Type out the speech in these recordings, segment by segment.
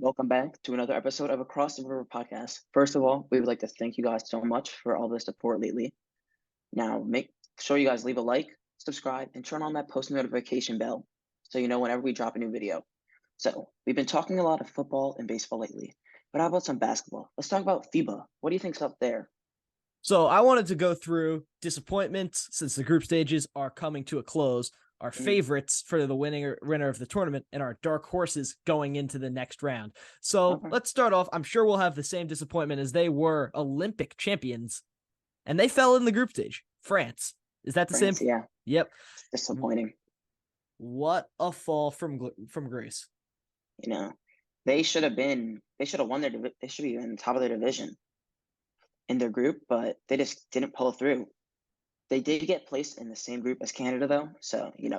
Welcome back to another episode of Across the River podcast. First of all, we would like to thank you guys so much for all the support lately. Now, make sure you guys leave a like, subscribe, and turn on that post notification bell so you know whenever we drop a new video. So, we've been talking a lot of football and baseball lately, but how about some basketball? Let's talk about FIBA. What do you think's up there? So I wanted to go through disappointments since the group stages are coming to a close, our favorites for the winner of the tournament, and our dark horses going into the next round. So let's start off. I'm sure we'll have the same disappointment as they were Olympic champions, and they fell in the group stage. France. Is that the France, same? Yeah. Yep. Disappointing. What a fall from grace. You know, they should have won they should be in the top of their division in their group, but they just didn't pull through. They did get placed in the same group as Canada, though. So, I'm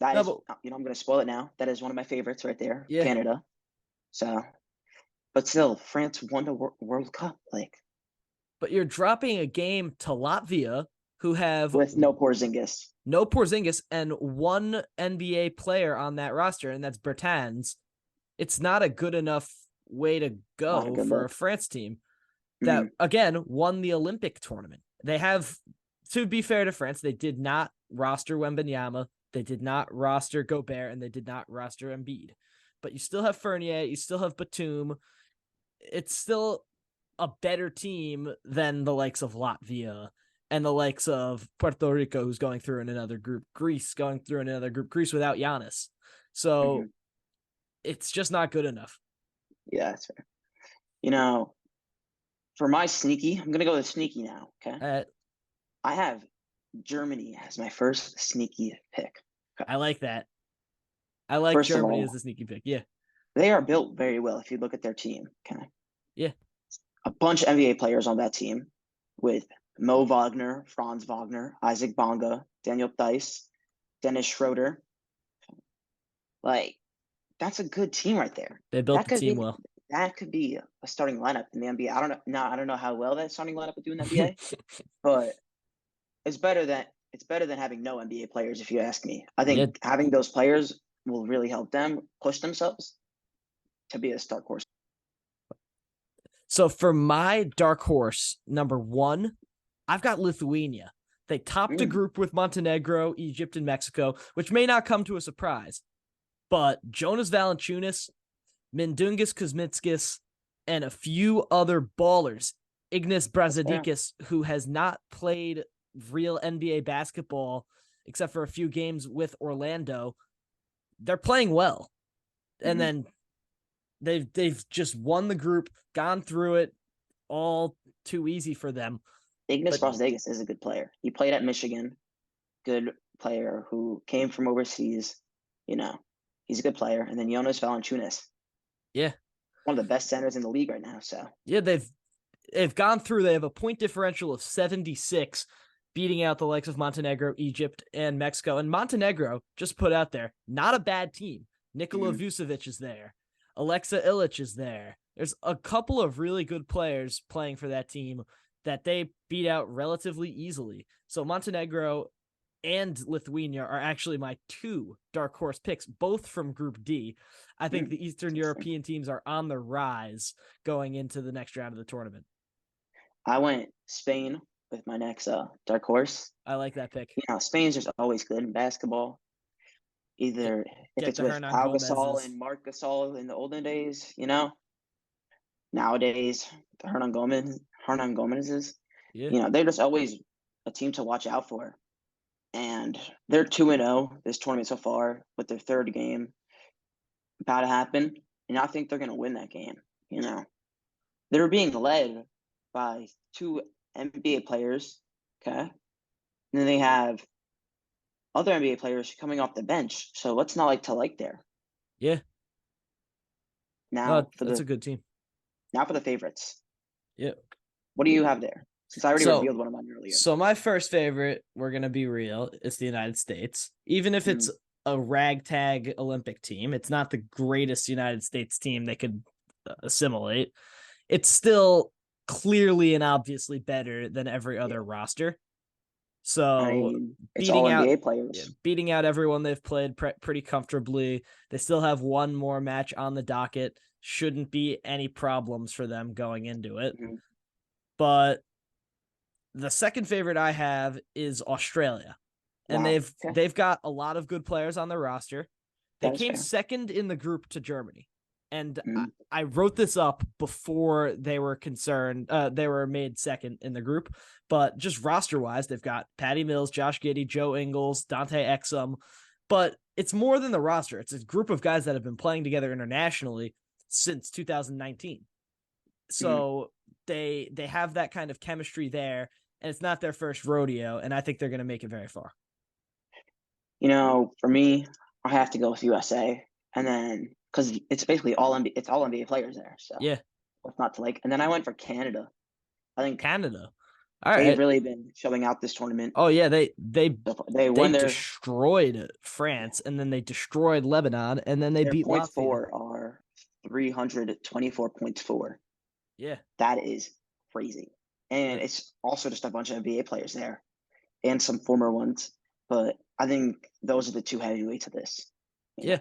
going to spoil it now. That is one of my favorites right there, Yeah. Canada. So, but still, France won the World Cup. But you're dropping a game to Latvia, who have with no Porzingis, and one NBA player on that roster, and that's Bertans. It's not a good enough way to go for a France team that, again, won the Olympic tournament. They have, to be fair to France, they did not roster Wembanyama, they did not roster Gobert, and they did not roster Embiid. But you still have Fournier, you still have Batum. It's still a better team than the likes of Latvia and the likes of Puerto Rico, who's going through in another group, Greece going through in another group, Greece without Giannis. So it's just not good enough. Yeah, that's fair. For my sneaky, I'm going to go with sneaky now, okay? I have Germany as my first sneaky pick. Okay. I like that. I like Germany as a sneaky pick, yeah. They are built very well if you look at their team, okay? Yeah. A bunch of NBA players on that team with Mo Wagner, Franz Wagner, Isaac Bonga, Daniel Theis, Dennis Schroeder. That's a good team right there. They built the team well. That could be a starting lineup in the NBA. I don't know how well that starting lineup would do in the NBA, but it's better than having no NBA players, if you ask me. I think having those players will really help them push themselves to be a dark horse. So for my dark horse, number one, I've got Lithuania. They topped a group with Montenegro, Egypt, and Mexico, which may not come to a surprise. But Jonas Valanciunas, Mindaugas Kuzminskas, and a few other ballers, Ignas Brazdeikis, who has not played real NBA basketball except for a few games with Orlando, they're playing well. And then they've just won the group, gone through it, all too easy for them. Ignas Brazdeikis is a good player. He played at Michigan. Good player who came from overseas. He's a good player. And then Jonas Valanciunas. Yeah. One of the best centers in the league right now. So yeah, they've gone through. They have a point differential of 76, beating out the likes of Montenegro, Egypt, and Mexico. And Montenegro, just put out there, not a bad team. Nikola Vucevic is there. Alexa Ilic is there. There's a couple of really good players playing for that team that they beat out relatively easily. So Montenegro and Lithuania are actually my two dark horse picks, both from Group D. I think the Eastern European teams are on the rise going into the next round of the tournament. I went Spain with my next dark horse. I like that pick. Spain's just always good in basketball. Either if it's with Pau Gasol and Marc Gasol in the olden days, nowadays the Hernan Gomez's, they're just always a team to watch out for. And they're 2-0 this tournament so far with their third game about to happen. And I think they're going to win that game. They're being led by two NBA players. Okay. And then they have other NBA players coming off the bench. So what's not like to like there? Yeah. Now that's a good team. Now for the favorites. Yeah. What do you have there? Since I already revealed one of mine earlier. So my first favorite, we're going to be real, it's the United States. Even if it's a ragtag Olympic team, it's not the greatest United States team they could assimilate. It's still clearly and obviously better than every other roster. So it's all NBA players. Beating out everyone they've played pretty comfortably. They still have one more match on the docket. Shouldn't be any problems for them going into it. Mm-hmm. But the second favorite I have is Australia. And they've got a lot of good players on their roster. They came second in the group to Germany. And I wrote this up before they were they were made second in the group. But just roster-wise, they've got Patty Mills, Josh Giddey, Joe Ingles, Dante Exum. But it's more than the roster. It's a group of guys that have been playing together internationally since 2019. So they have that kind of chemistry there, and it's not their first rodeo, and I think they're going to make it very far. For me, I have to go with USA, and then because it's basically all NBA players there. So yeah, what's not to like? And then I went for Canada. I think Canada. All right. They've really been showing out this tournament. Oh yeah, they destroyed France, and then they destroyed Lebanon, and then they beat points Latvia. For are 324.4. Yeah, that is crazy, and it's also just a bunch of NBA players there, and some former ones. But I think those are the two heavyweights of this. Yeah,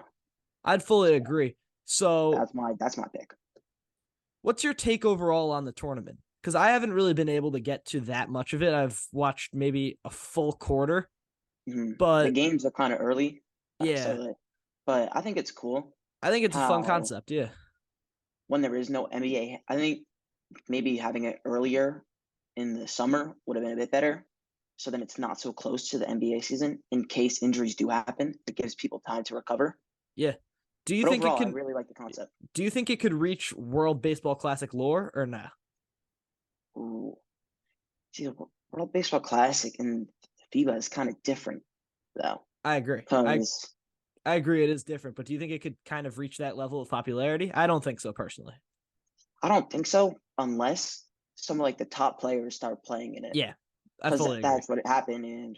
I'd fully agree. So that's my pick. What's your take overall on the tournament? Because I haven't really been able to get to that much of it. I've watched maybe a full quarter, but the games are kind of early. Yeah, but I think it's cool. I think it's a fun concept. Yeah, when there is no NBA, I think maybe having it earlier in the summer would have been a bit better. So then it's not so close to the NBA season in case injuries do happen. It gives people time to recover. Yeah. Do you think overall, I really like the concept. Do you think it could reach World Baseball Classic lore or nah? Ooh. See, World Baseball Classic and FIBA is kind of different, though. I agree. I agree it is different, but do you think it could kind of reach that level of popularity? I don't think so, personally. I don't think so, unless some of the top players start playing in it. Yeah, because that's what happened in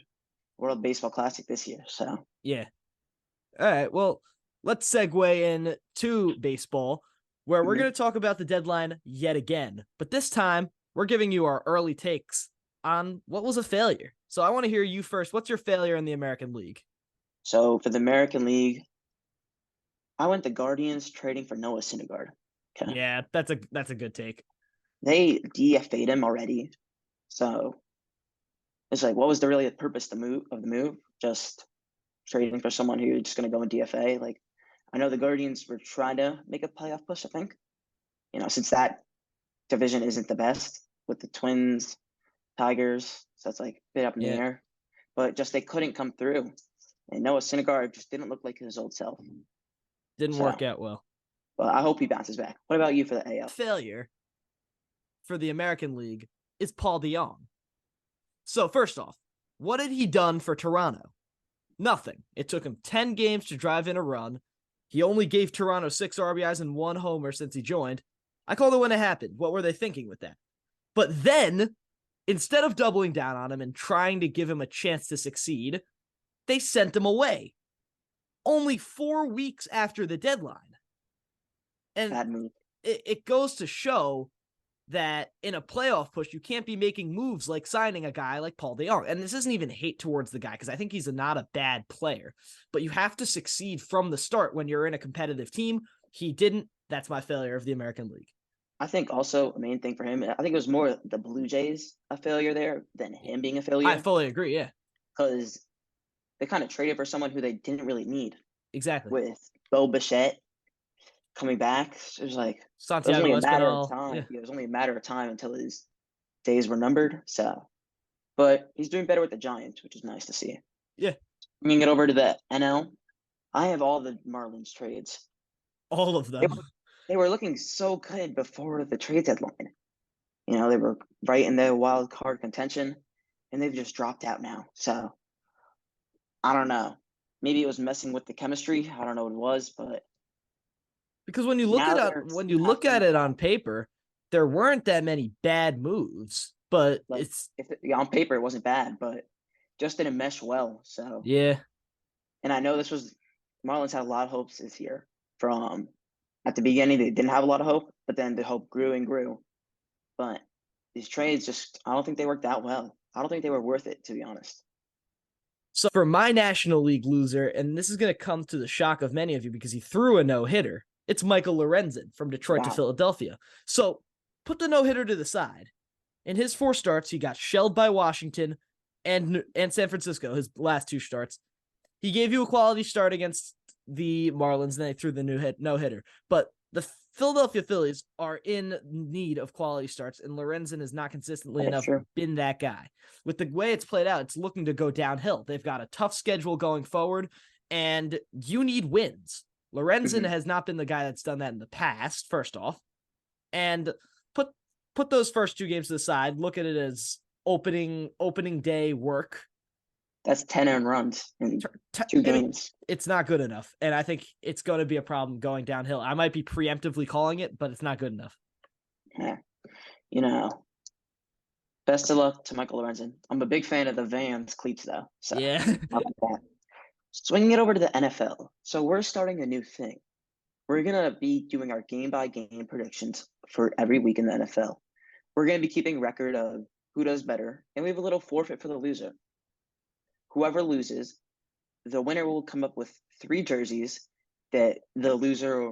World Baseball Classic this year. So yeah. All right. Well, let's segue into baseball, where we're going to talk about the deadline yet again. But this time, we're giving you our early takes on what was a failure. So I want to hear you first. What's your failure in the American League? So for the American League, I went the Guardians trading for Noah Syndergaard. Okay. Yeah, that's a good take. They DFA'd him already. So it's what was the purpose of the move? Just trading for someone who's just going to go in DFA. I know the Guardians were trying to make a playoff push, I think. Since that division isn't the best with the Twins, Tigers, so it's a bit up in the air. But just they couldn't come through. And Noah Syndergaard just didn't look like his old self. Didn't work out well. Well, I hope he bounces back. What about you for the AL? Failure for the American League is Paul DeJong. So first off, what had he done for Toronto? Nothing. It took him 10 games to drive in a run. He only gave Toronto 6 RBIs and 1 homer since he joined. I called it when it happened. What were they thinking with that? But then, instead of doubling down on him and trying to give him a chance to succeed, they sent him away. Only 4 weeks after the deadline. And it goes to show that in a playoff push, you can't be making moves like signing a guy like Paul DeJong. And this isn't even hate towards the guy, because I think he's not a bad player. But you have to succeed from the start when you're in a competitive team. He didn't. That's my failure of the American League. I think also a main thing for him, I think it was more the Blue Jays a failure there than him being a failure. I fully agree, yeah. Because they kind of traded for someone who they didn't really need. Exactly. With Bo Bichette coming back, it was Santiago it was only a matter of time. Yeah. It was only a matter of time until his days were numbered. So, but he's doing better with the Giants, which is nice to see. Yeah. We can get over to the NL. I have all the Marlins trades. All of them. They were looking so good before the trade deadline. They were right in the wild card contention, and they've just dropped out now. So, I don't know. Maybe it was messing with the chemistry. I don't know what it was, but because when you look at it on paper, there weren't that many bad moves. But on paper it wasn't bad, but just didn't mesh well. So yeah. And I know Marlins had a lot of hopes this year. From at the beginning, they didn't have a lot of hope, but then the hope grew and grew. But these trades I don't think they worked out well. I don't think they were worth it, to be honest. So for my National League loser, and this is going to come to the shock of many of you because he threw a no-hitter, it's Michael Lorenzen from Detroit to Philadelphia. So put the no-hitter to the side. In his 4 starts, he got shelled by Washington and San Francisco, his last 2 starts. He gave you a quality start against the Marlins, and then they threw the no-hitter. But the Philadelphia Phillies are in need of quality starts, and Lorenzen has not consistently enough been that guy. With the way it's played out, it's looking to go downhill. They've got a tough schedule going forward, and you need wins. Lorenzen has not been the guy that's done that in the past, first off. And put those first 2 games to the side. Look at it as opening day work. That's 10 earned runs in 2 games. It's not good enough, and I think it's going to be a problem going downhill. I might be preemptively calling it, but it's not good enough. Yeah. Best of luck to Michael Lorenzen. I'm a big fan of the Vans cleats, though. So yeah. I like that. Swinging it over to the NFL. So we're starting a new thing. We're going to be doing our game-by-game predictions for every week in the NFL. We're going to be keeping record of who does better, and we have a little forfeit for the loser. Whoever loses, the winner will come up with 3 jerseys that the loser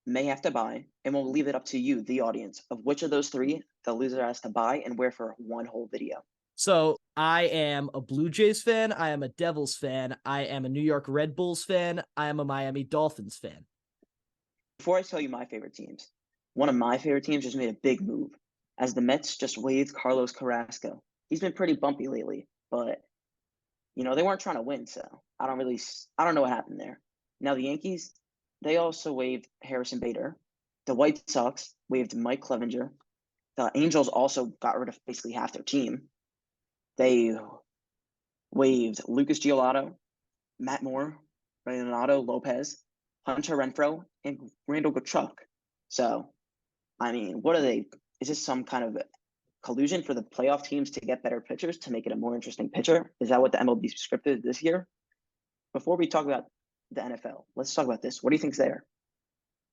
may have to buy, and we'll leave it up to you, the audience, of which of those 3 the loser has to buy and wear for one whole video. So I am a Blue Jays fan. I am a Devils fan. I am a New York Red Bulls fan. I am a Miami Dolphins fan. Before I tell you my favorite teams, one of my favorite teams just made a big move, as the Mets just waived Carlos Carrasco. He's been pretty bumpy lately, but they weren't trying to win, so I don't know what happened there. Now, the Yankees, they also waived Harrison Bader. The White Sox waived Mike Clevinger. The Angels also got rid of basically half their team. They waived Lucas Giolito, Matt Moore, Reynaldo Lopez, Hunter Renfroe, and Randall Kachuk. So, what are they? Is this some kind of collusion for the playoff teams to get better pitchers to make it a more interesting pitcher? Is that what the MLB scripted this year? Before we talk about the NFL, let's talk about this. What do you think's there?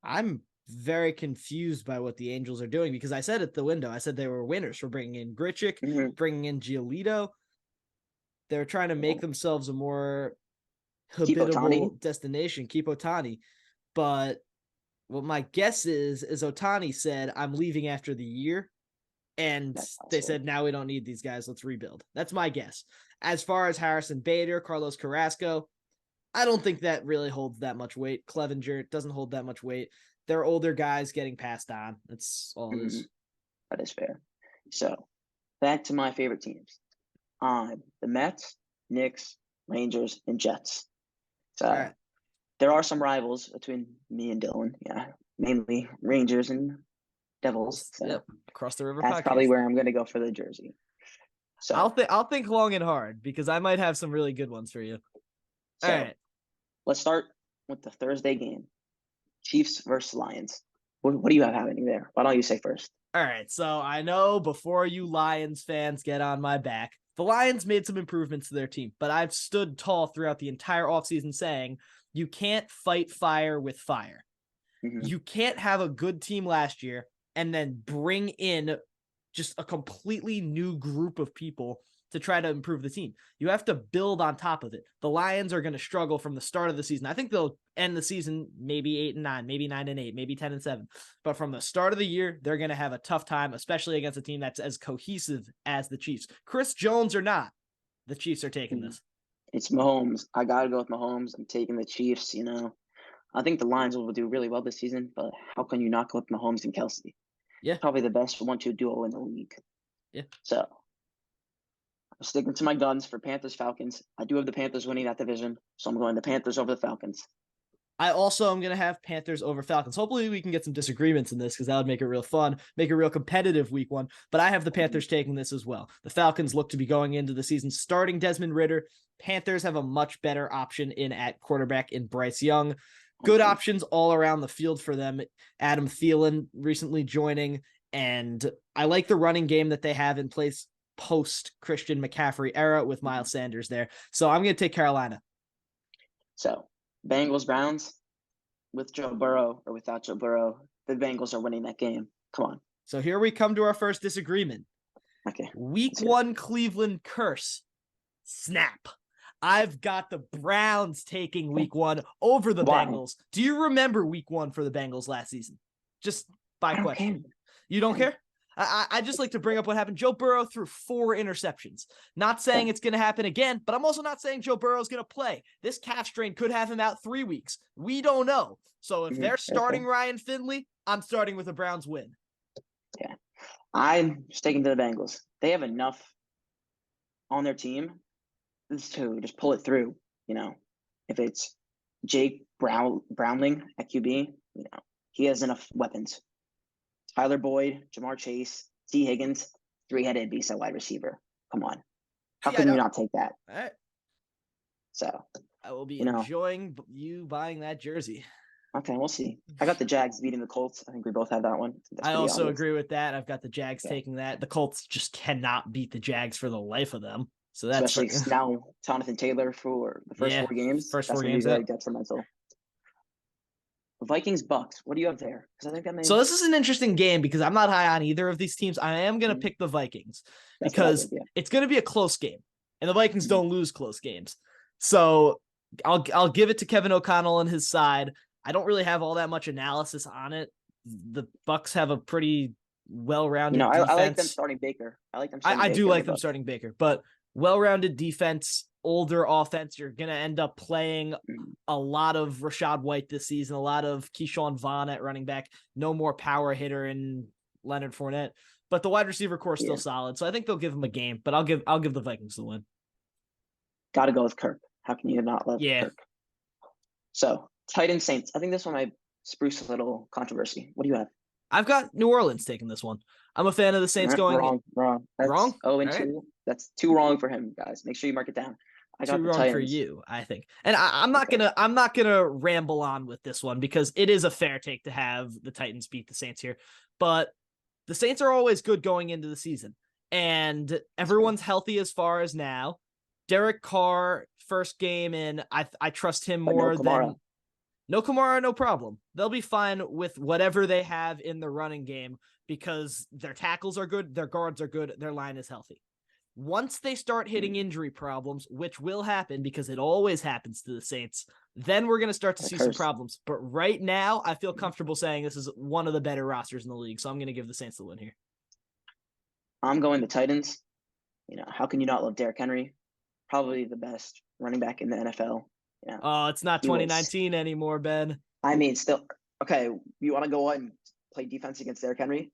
I'm very confused by what the Angels are doing because I said at the window, I said they were winners for bringing in Grichuk, bringing in Giolito. They're trying to make themselves a more habitable destination, keep Ohtani. But what my guess is Ohtani said, I'm leaving after the year. And they said, now we don't need these guys. Let's rebuild. That's my guess. As far as Harrison Bader, Carlos Carrasco, I don't think that really holds that much weight. Clevinger doesn't hold that much weight. They're older guys getting passed on. That's all it is. That is fair. So, back to my favorite teams. The Mets, Knicks, Rangers, and Jets. So, there are some rivals between me and Dylan. Yeah, mainly Rangers and Devils. So yep. Across the river. That's probably where I'm going to go for the jersey. So I'll think long and hard because I might have some really good ones for you. All right. Let's start with the Thursday game. Chiefs versus Lions. What do you have happening there? Why don't you say first? All right. So I know before you Lions fans get on my back, the Lions made some improvements to their team, but I've stood tall throughout the entire offseason saying you can't fight fire with fire. You can't have a good team last year and then bring in just a completely new group of people to try to improve the team. You have to build on top of it. The Lions are going to struggle from the start of the season. I think they'll end the season maybe 8-9, maybe 9-8, maybe 10-7. But from the start of the year, they're going to have a tough time, especially against a team that's as cohesive as the Chiefs. Chris Jones or not, the Chiefs are taking this. It's Mahomes. I got to go with Mahomes. I'm taking the Chiefs, I think the Lions will do really well this season, but how can you not go with Mahomes and Kelsey? Yeah. Probably the best 1-2 duo in the league. Yeah. So, I'm sticking to my guns for Panthers-Falcons. I do have the Panthers winning that division, so I'm going the Panthers over the Falcons. I also am going to have Panthers over Falcons. Hopefully we can get some disagreements in this because that would make it real fun, make it real competitive week 1. But I have the Panthers taking this as well. The Falcons look to be going into the season starting Desmond Ridder. Panthers have a much better option in at quarterback in Bryce Young. Good options all around the field for them. Adam Thielen recently joining, and I like the running game that they have in place post Christian McCaffrey era with Miles Sanders there. So I'm going to take Carolina. So Bengals Browns with Joe Burrow or without Joe Burrow, the Bengals are winning that game. Come on. So here we come to our first disagreement. Okay. Week 1 Cleveland curse. Snap. I've got the Browns taking week 1 over the Bengals. Do you remember week 1 for the Bengals last season? Just by question. You don't care? I just like to bring up what happened. Joe Burrow threw 4 interceptions. Not saying it's going to happen again, but I'm also not saying Joe Burrow is going to play. This calf strain could have him out 3 weeks. We don't know. So if they're starting Ryan Finley, I'm starting with a Browns win. Yeah. I'm sticking to the Bengals. They have enough on their team to just pull it through. If it's Jake Brownling at QB, he has enough weapons. Tyler Boyd, Jamar Chase, T. Higgins, 3-headed beast at wide receiver. Come on. How can you not take that? All right. So I will be enjoying you buying that jersey. Okay, we'll see. I got the Jags beating the Colts. I think we both have that one. I also agree with that. I've got the Jags taking that. The Colts just cannot beat the Jags for the life of them. So that's especially now Jonathan Taylor for the first 4 games. First 4 games, very detrimental. Vikings Bucks. What do you have there? Because I think that So this is an interesting game because I'm not high on either of these teams. I am going to pick the Vikings because it's going to be a close game, and the Vikings don't lose close games. So I'll give it to Kevin O'Connell and his side. I don't really have all that much analysis on it. The Bucks have a pretty well-rounded defense. I like them starting Baker. I do like them starting Baker, but well-rounded defense, older offense. You're going to end up playing a lot of Rachaad White this season, a lot of Keyshawn Vaughn at running back, no more power hitter in Leonard Fournette, but the wide receiver core is still solid. So I think they'll give him a game, but I'll give the Vikings the win. Got to go with Kirk. How can you not love Kirk? So Titans Saints. I think this one might spruce a little controversy. What do you have? I've got New Orleans taking this one. I'm a fan of the Saints going. Wrong. That's wrong? 0-2. That's 2 wrong for him, guys. Make sure you mark it down. I got 2 wrong for you, I think. And I'm not gonna ramble on with this one because it is a fair take to have the Titans beat the Saints here. But the Saints are always good going into the season. And everyone's healthy as far as now. Derek Carr, first game in, I trust him more than no Kamara, no problem. They'll be fine with whatever they have in the running game because their tackles are good, their guards are good, their line is healthy. Once they start hitting injury problems, which will happen because it always happens to the Saints, then we're going to start to see some problems. But right now, I feel comfortable saying this is one of the better rosters in the league, so I'm going to give the Saints the win here. I'm going the Titans. How can you not love Derrick Henry? Probably the best running back in the NFL. Oh, it's not 2019 anymore, Ben. I mean, still, okay, you want to go on and play defense against Derrick Henry?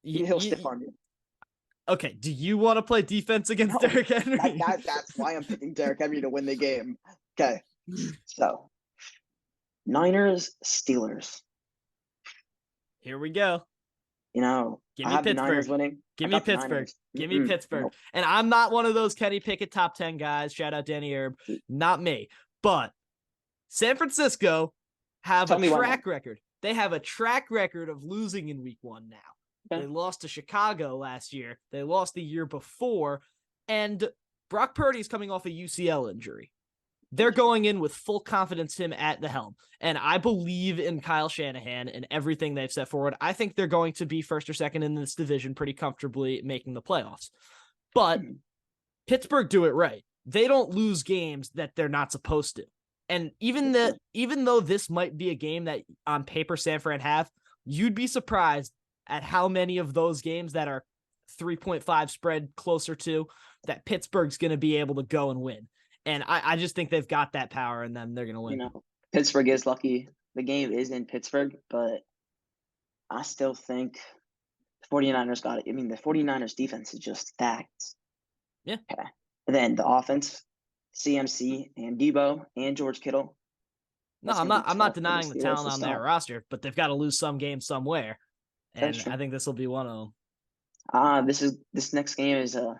He'll stiff arm you. Okay, do you want to play defense against Derrick Henry? That's why I'm picking Derrick Henry to win the game. Okay, so Niners, Steelers. Here we go. Give me Pittsburgh. Niners winning. Give me Pittsburgh. Give me Pittsburgh. Nope. And I'm not one of those Kenny Pickett top 10 guys. Shout out Danny Herb. Not me. But San Francisco have a track record. They have a track record of losing in week 1 now. They lost to Chicago last year. They lost the year before. And Brock Purdy's coming off a UCL injury. They're going in with full confidence him at the helm. And I believe in Kyle Shanahan and everything they've set forward. I think they're going to be first or second in this division pretty comfortably making the playoffs. But Pittsburgh do it right. They don't lose games that they're not supposed to. And even though this might be a game that on paper San Fran have, you'd be surprised at how many of those games that are 3.5 spread closer to that Pittsburgh's going to be able to go and win. And I just think they've got that power in them. They're going to win. Pittsburgh is lucky. The game is in Pittsburgh, but I still think the 49ers got it. I mean, the 49ers defense is just stacked. Yeah. Okay. And then the offense, CMC and Debo and George Kittle. No, I'm not denying the talent on their roster, but they've got to lose some games somewhere. And I think this will be one of them. This next game is I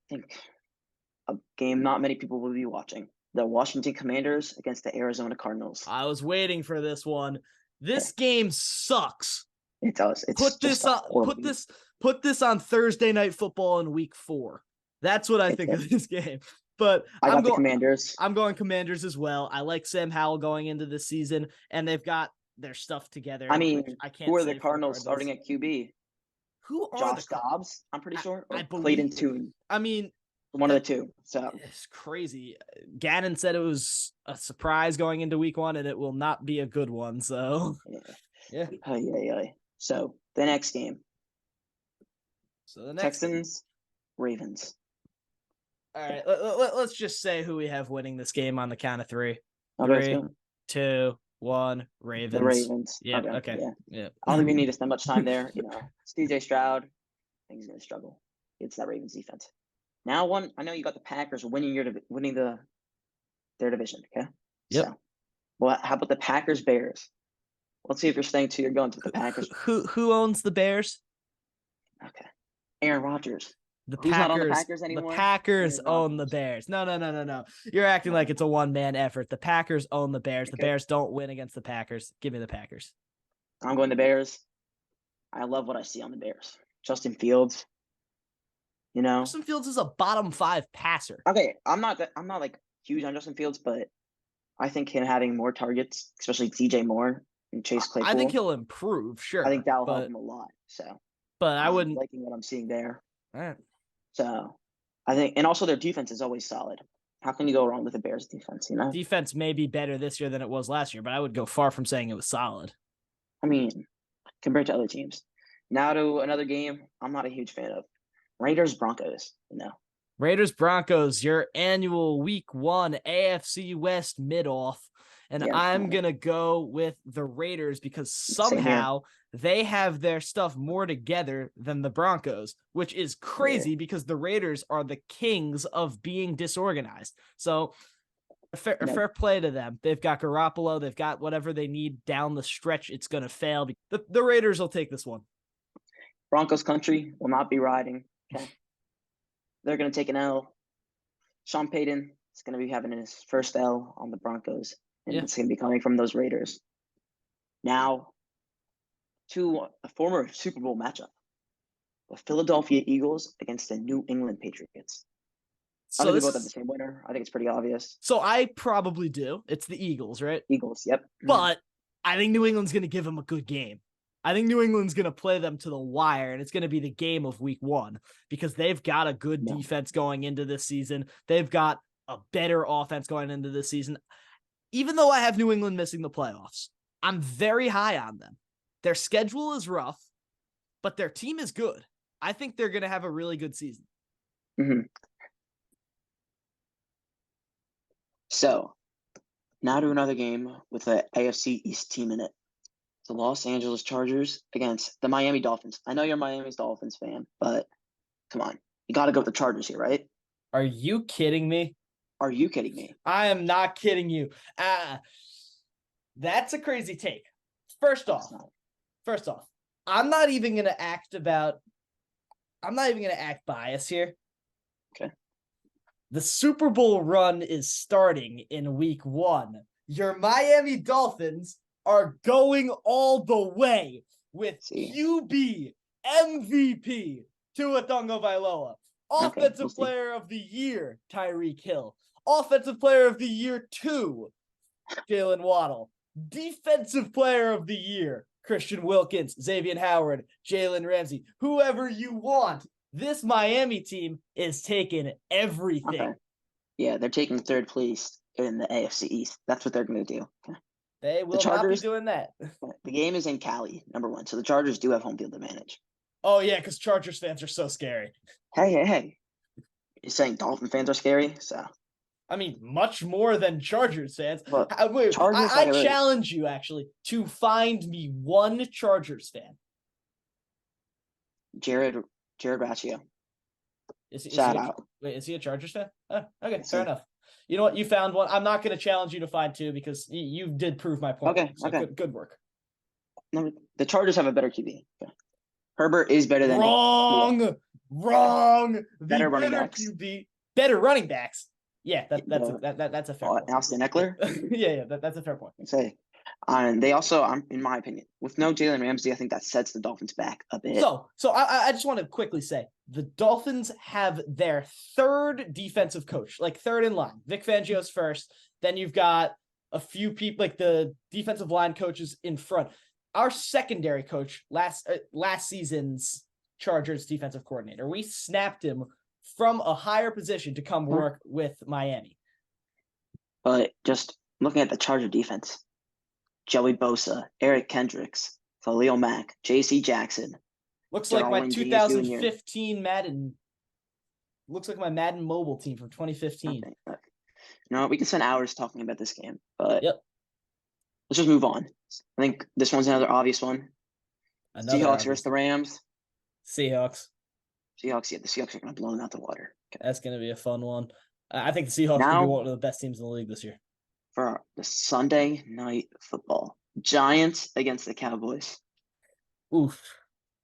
think a game not many people will be watching. The Washington Commanders against the Arizona Cardinals. I was waiting for this one. This game sucks. It does. Put this on Thursday Night Football in week 4. That's what I think of this game. But I'm going Commanders. I'm going Commanders as well. I like Sam Howell going into this season, and they've got their stuff together. I mean, who are the Cardinals starting at QB? Who are Josh Dobbs, I'm pretty sure. Or I believe, Clayton Tune. I mean, one of the two. So it's crazy. Gannon said it was a surprise going into week 1, and it will not be a good one. So yeah. So the next game. So the next Texans, Ravens. All right, let's just say who we have winning this game on the count of 3. Okay, 3, 2, 1. Ravens. The Ravens. Yeah. Okay. Yeah. I don't think we need to spend much time there. It's DJ Stroud. I think he's going to struggle. It's that Ravens defense. Now, I know you got the Packers winning their division. Okay. Yep. So, well, how about the Packers Bears? Let's see if you're staying to. You're going to the Packers. Who owns the Bears? Okay. Aaron Rodgers. Who's not on the Packers anymore? The Packers own the Bears. No. You're acting like it's a one-man effort. The Packers own the Bears. The Bears don't win against the Packers. Give me the Packers. I'm going the Bears. I love what I see on the Bears. Justin Fields. Justin Fields is a bottom 5 passer. Okay, I'm not like huge on Justin Fields, but I think him having more targets, especially DJ Moore and Chase Claypool. I think he'll improve. Sure. I think that'll help him a lot. So, but I wouldn't liking what I'm seeing there. All right. So, I think, and also their defense is always solid. How can you go wrong with the Bears defense? Defense may be better this year than it was last year, but I would go far from saying it was solid. I mean, compared to other teams. Now to another game I'm not a huge fan of. Raiders Broncos. Raiders Broncos, your annual Week 1 AFC West mid-off. And I'm going to go with the Raiders because somehow they have their stuff more together than the Broncos, which is crazy because the Raiders are the kings of being disorganized. So a fair play to them. They've got Garoppolo. They've got whatever they need down the stretch. It's going to fail. The Raiders will take this one. Broncos country will not be riding. Okay. They're going to take an L. Sean Payton is going to be having his first L on the Broncos. And it's going to be coming from those Raiders. Now, to a former Super Bowl matchup. The Philadelphia Eagles against the New England Patriots. I think they both have the same winner. I think it's pretty obvious. So I probably do. It's the Eagles, right? Eagles, yep. But I think New England's going to give them a good game. I think New England's going to play them to the wire, and it's going to be the game of Week 1 because they've got a good defense going into this season. They've got a better offense going into this season. Even though I have New England missing the playoffs, I'm very high on them. Their schedule is rough, but their team is good. I think they're going to have a really good season. Mm-hmm. So, now to another game with the AFC East team in it. The Los Angeles Chargers against the Miami Dolphins. I know you're a Miami Dolphins fan, but come on. You got to go with the Chargers here, right? Are you kidding me? Are you kidding me? I am not kidding you. That's a crazy take. First off, I'm not even going to act biased here. Okay. The Super Bowl run is starting in Week 1. Your Miami Dolphins are going all the way with QB MVP Tua Tagovailoa, Offensive Player of the Year Tyreek Hill, Offensive Player of the Year 2 Jalen Waddle, Defensive Player of the Year Christian Wilkins, Xavier Howard, Jalen Ramsey, whoever you want. This Miami team is taking everything. Okay. Yeah, they're taking third place in the AFC East. That's what they're going to do. Okay. They will not be doing that. The game is in Cali, number 1. So the Chargers do have home field advantage. Oh, yeah, because Chargers fans are so scary. Hey. You're saying Dolphin fans are scary? So, I mean, much more than Chargers fans. Look, I challenge you, actually, to find me one Chargers fan. Jared Raccio. Shout out. Wait, is he a Chargers fan? Oh, okay, fair enough. You know what? You found one. I'm not going to challenge you to find 2 because you did prove my point. Okay. Good work. No, the Chargers have a better QB. Okay. Herbert is better than Wrong. Better running backs. QB, better running backs. Yeah, that's a fair point. Austin Eckler? yeah, that's a fair point. And they also, in my opinion, with no Jalen Ramsey, I think that sets the Dolphins back a bit. So I just want to quickly say, the Dolphins have their third defensive coach, like third in line. Vic Fangio's first. Then you've got a few people, like the defensive line coaches in front. Our secondary coach last season's Chargers defensive coordinator. We snapped him from a higher position to come work with Miami. But just looking at the Charger defense, Joey Bosa, Eric Kendricks, Khalil Mack, J.C. Jackson. Looks like my 2015 Madden. Looks like my Madden mobile team from 2015. Okay. No, we can spend hours talking about this game, but let's just move on. I think this one's another obvious one. Seahawks versus the Rams. Seahawks. The Seahawks are going to blow them out the water. Okay. That's going to be a fun one. I think the Seahawks could be one of the best teams in the league this year. For the Sunday night football, Giants against the Cowboys. Oof.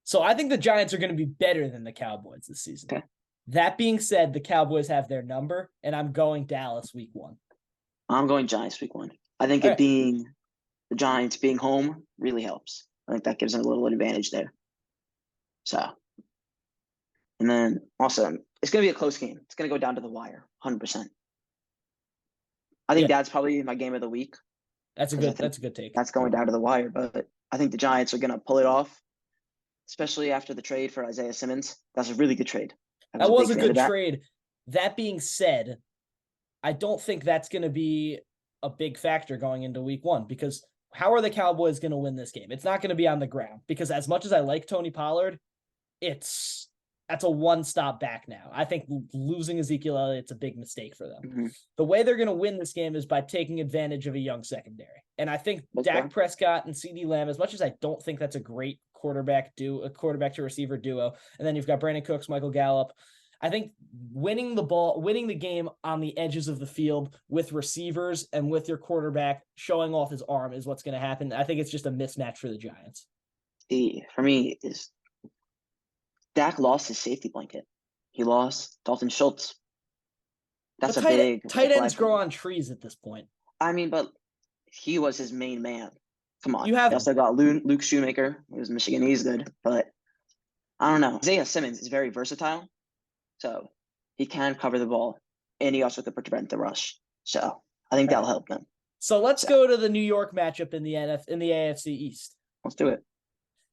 So I think the Giants are going to be better than the Cowboys this season. Okay. That being said, the Cowboys have their number, and I'm going Dallas week 1. I'm going Giants week 1. I think the Giants being home really helps. I think that gives them a little advantage there. So, and then also, it's going to be a close game. It's going to go down to the wire, 100%. I think that's probably my game of the week. That's a good take. That's going down to the wire, but I think the Giants are going to pull it off, especially after the trade for Isaiah Simmons. That's a really good trade. That was a good trade. That being said, I don't think that's going to be a big factor going into week 1 because how are the Cowboys going to win this game? It's not going to be on the ground because as much as I like Tony Pollard, that's a one-stop back now. I think losing Ezekiel Elliott's a big mistake for them. Mm-hmm. The way they're going to win this game is by taking advantage of a young secondary. And I think Dak Prescott and CeeDee Lamb, as much as I don't think that's a great quarterback to receiver duo, and then you've got Brandon Cooks, Michael Gallup, I think winning the game on the edges of the field with receivers and with your quarterback showing off his arm is what's going to happen. I think it's just a mismatch for the Giants. For me, is Dak lost his safety blanket. He lost Dalton Schultz. That's a big tight ends grow on trees at this point. I mean, but he was his main man. Come on. You have also got Luke Shoemaker, who's Michigan. He's good, but I don't know. Isaiah Simmons is very versatile, so he can cover the ball, and he also could prevent the rush. So I think that'll help them. So let's go to the New York matchup in the AFC East. Let's do it.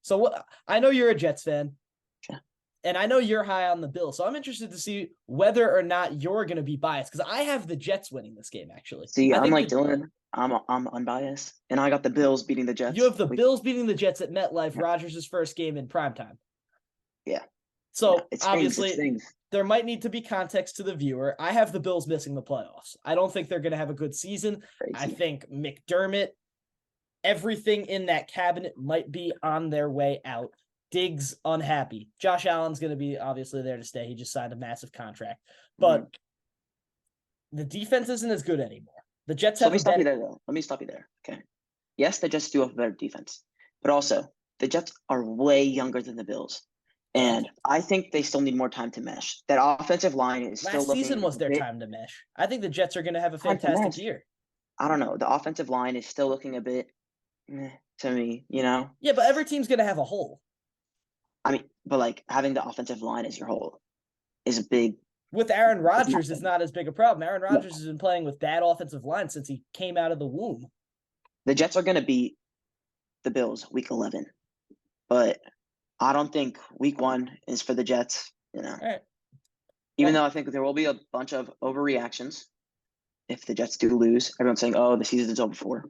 So I know you're a Jets fan. Yeah. And I know you're high on the Bills, so I'm interested to see whether or not you're going to be biased because I have the Jets winning this game. Actually, see, I'm like Dylan. I'm unbiased, and I got the Bills beating the Jets. You have the Bills beating the Jets at MetLife, Rodgers' first game in primetime. Yeah. So obviously, there might need to be context to the viewer. I have the Bills missing the playoffs. I don't think they're going to have a good season. Crazy. I think McDermott, everything in that cabinet might be on their way out. Diggs unhappy. Josh Allen's going to be obviously there to stay. He just signed a massive contract. But the defense isn't as good anymore. The Jets have Let me stop you there. Okay. Yes, the Jets do have a better defense. But also, the Jets are way younger than the Bills. And I think they still need more time to mesh. That offensive line is still looking... Last season was their time to mesh. I think the Jets are going to have a fantastic year. I don't know. The offensive line is still looking a bit to me, you know? Yeah, but every team's going to have a hole. I mean, but like having the offensive line as your whole is a big. With Aaron Rodgers, it's not as big a problem. Aaron Rodgers has been playing with bad offensive line since he came out of the womb. The Jets are going to beat the Bills week 11, but I don't think week 1 is for the Jets. You know, right. Even though I think there will be a bunch of overreactions if the Jets do lose. Everyone's saying, "Oh, the season's over for."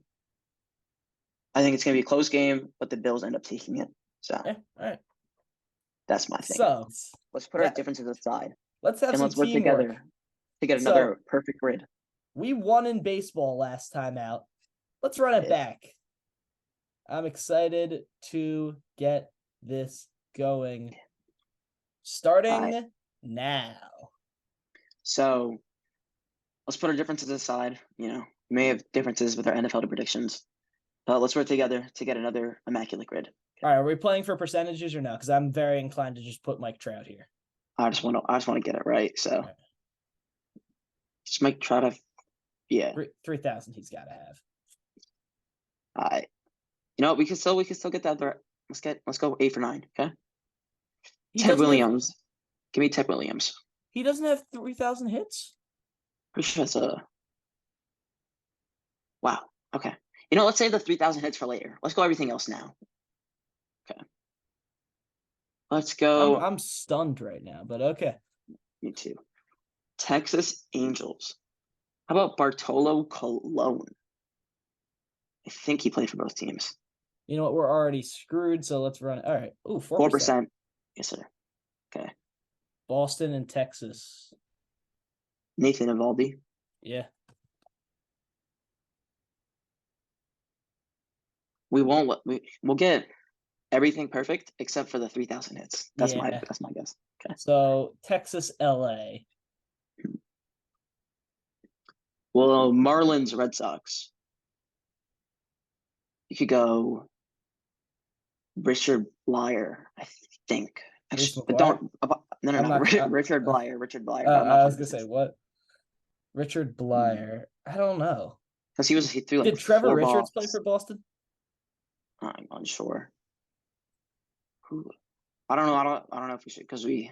I think it's going to be a close game, but the Bills end up taking it. So. All right. That's my thing. So let's put our differences aside. Let's have some work together to get another perfect grid. We won in baseball last time out. Let's run it back. I'm excited to get this going. Starting now. So let's put our differences aside. You know, we may have differences with our NFL predictions, but let's work together to get another immaculate grid. All right, are we playing for percentages or no? Because I'm very inclined to just put Mike Trout here. I just want to get it right. So just Mike Trout. 3,000. He's got to have. All right. You know, we can still get that there. Let's go 8 for 9. Okay. Ted Williams. Give me Ted Williams. He doesn't have 3,000 hits. Pretty sure that's wow. Okay. You know, let's save the 3,000 hits for later. Let's go everything else now. Okay. Let's go. I'm stunned right now, but okay. Me too. Texas Angels. How about Bartolo Colon? I think he played for both teams. You know what? We're already screwed, so let's run it. All right. Ooh, 4%. Yes, sir. Okay. Boston and Texas. Nathan Eovaldi. Yeah. We'll get everything perfect except for the 3,000 hits. That's my guess. Okay. So Texas, LA. Well, Marlins, Red Sox. You could go Richard Blyer, I think. Actually, but don't. No. Richard Blyer. Richard Blyer. But I'm not. I was gonna say what? Richard Blyer. I don't know. Because he threw like. Did Trevor 4 Richards balls. play for Boston? I'm unsure. I don't know. I don't know if we should because if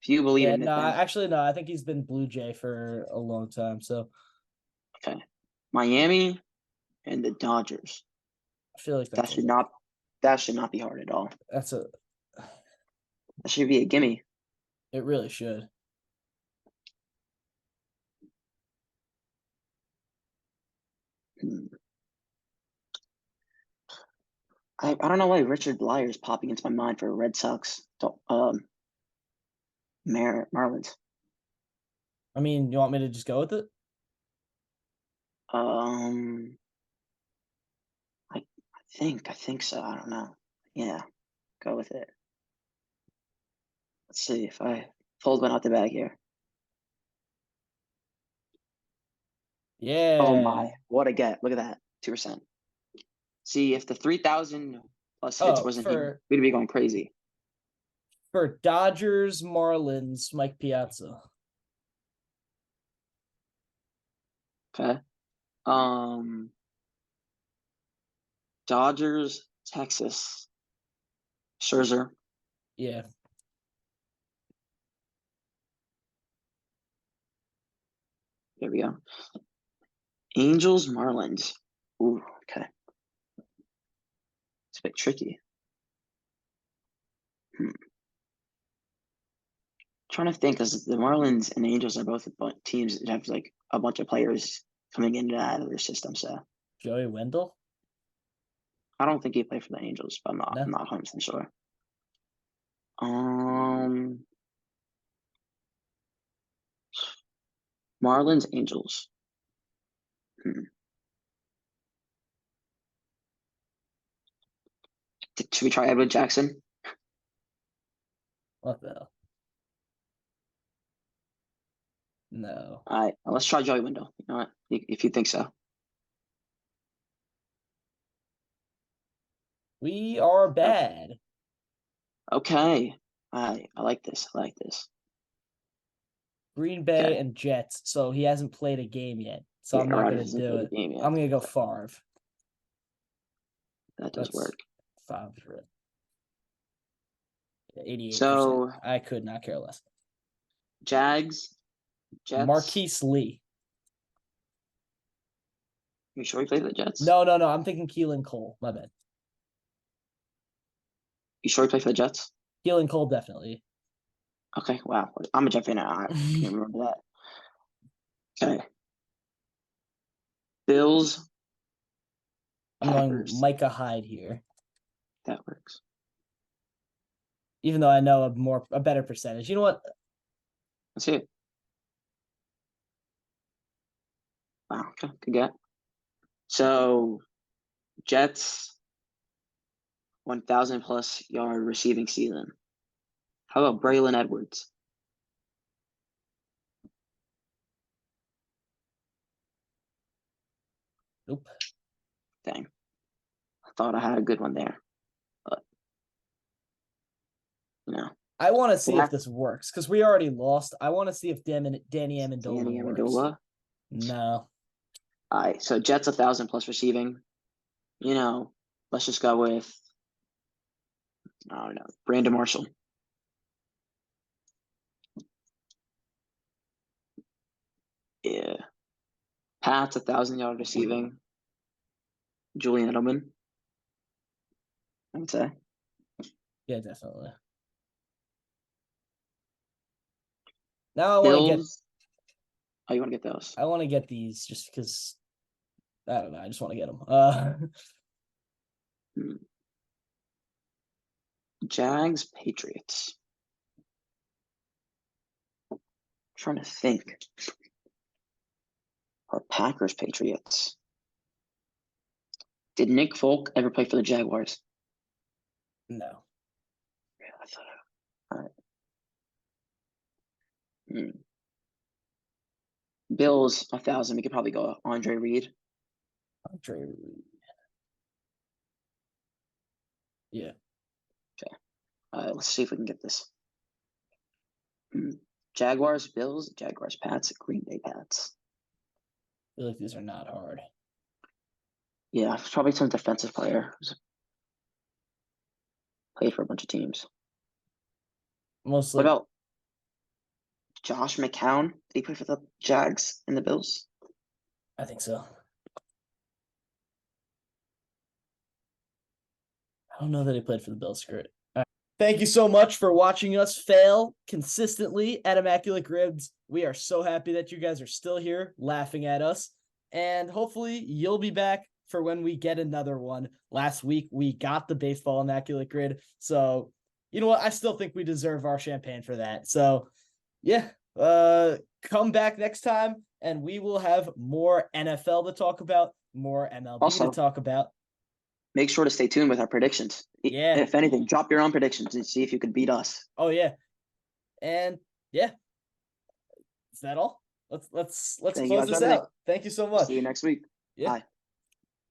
you believe in it. No, actually no. I think he's been Blue Jay for a long time. So. Okay, Miami and the Dodgers. I feel like that should not be hard at all. That should be a gimme. It really should. I don't know why Richard Blyer is popping into my mind for Red Sox. Marlins. I mean, you want me to just go with it? I think so. I don't know. Yeah, go with it. Let's see if I pulled one out the bag here. Yeah. Oh my! What a get! Look at that, 2%. See, if the 3,000 plus hits wasn't here, we'd be going crazy. For Dodgers, Marlins, Mike Piazza. Okay. Dodgers, Texas. Scherzer. Yeah. There we go. Angels, Marlins. Ooh, okay. It's a bit tricky. Trying to think, because the Marlins and Angels are both teams that have like a bunch of players coming in and out of their system. So Joey Wendell. I don't think he played for the Angels, but I'm not 100% sure. Marlins, Angels. Should we try Edwin Jackson? What the hell? No. All right, let's try Joey Wendell. You know what? If you think so. We are bad. Okay. I like this. Green Bay and Jets. So he hasn't played a game yet. So I'm not going to do it. I'm going to go Favre. That does work. Favre. 88%. So I could not care less. Jags, Jets. Marquise Lee. You sure he played for the Jets? No. I'm thinking Keelan Cole. My bad. You sure he played for the Jets? Keelan Cole, definitely. Okay, wow. I'm a Jet fan. I can't remember that. Okay. Bills. I'm going Micah Hyde here. That works. Even though I know a better percentage. You know what? Let's see it. Wow, okay, good get. So Jets 1,000 plus yard receiving season. How about Braylon Edwards? Nope. Dang. I thought I had a good one there. But I want to see if this works because we already lost. I want to see if Danny Amendola works. No. All right, so Jets 1,000 plus receiving. Let's just go with I don't know, Brandon Marshall. Yeah. Pats 1,000-yard receiving. Julian Edelman. I would say. Yeah, definitely. Now I want to get. Bills. Oh, you want to get those? I want to get these just because. I don't know. I just want to get them. Jags, Patriots. I'm trying to think. Or Packers, Patriots. Did Nick Folk ever play for the Jaguars? No. Yeah, I thought. All right. Bills 1,000. We could probably go Andre Reed. Andre Reed. Yeah. Okay. Let's see if we can get this. Jaguars, Bills, Jaguars, Pats, Green Bay, Pats. I feel like these are not hard. Yeah, probably some defensive player who's played for a bunch of teams. Mostly. What about Josh McCown? Did he play for the Jags and the Bills? I think so. I don't know that he played for the Bills. Screw it. Right. Thank you so much for watching us fail consistently at Immaculate Grids. We are so happy that you guys are still here laughing at us. And hopefully you'll be back for when we get another one. Last week, we got the baseball Immaculate Grid. So, you know what? I still think we deserve our champagne for that. So, yeah, come back next time and we will have more NFL to talk about, more MLB to talk about. Make sure to stay tuned with our predictions. Yeah. If anything, drop your own predictions and see if you can beat us. Oh yeah. And yeah. Is that all? Let's close this out. Thank you so much. See you next week. Yeah. Bye.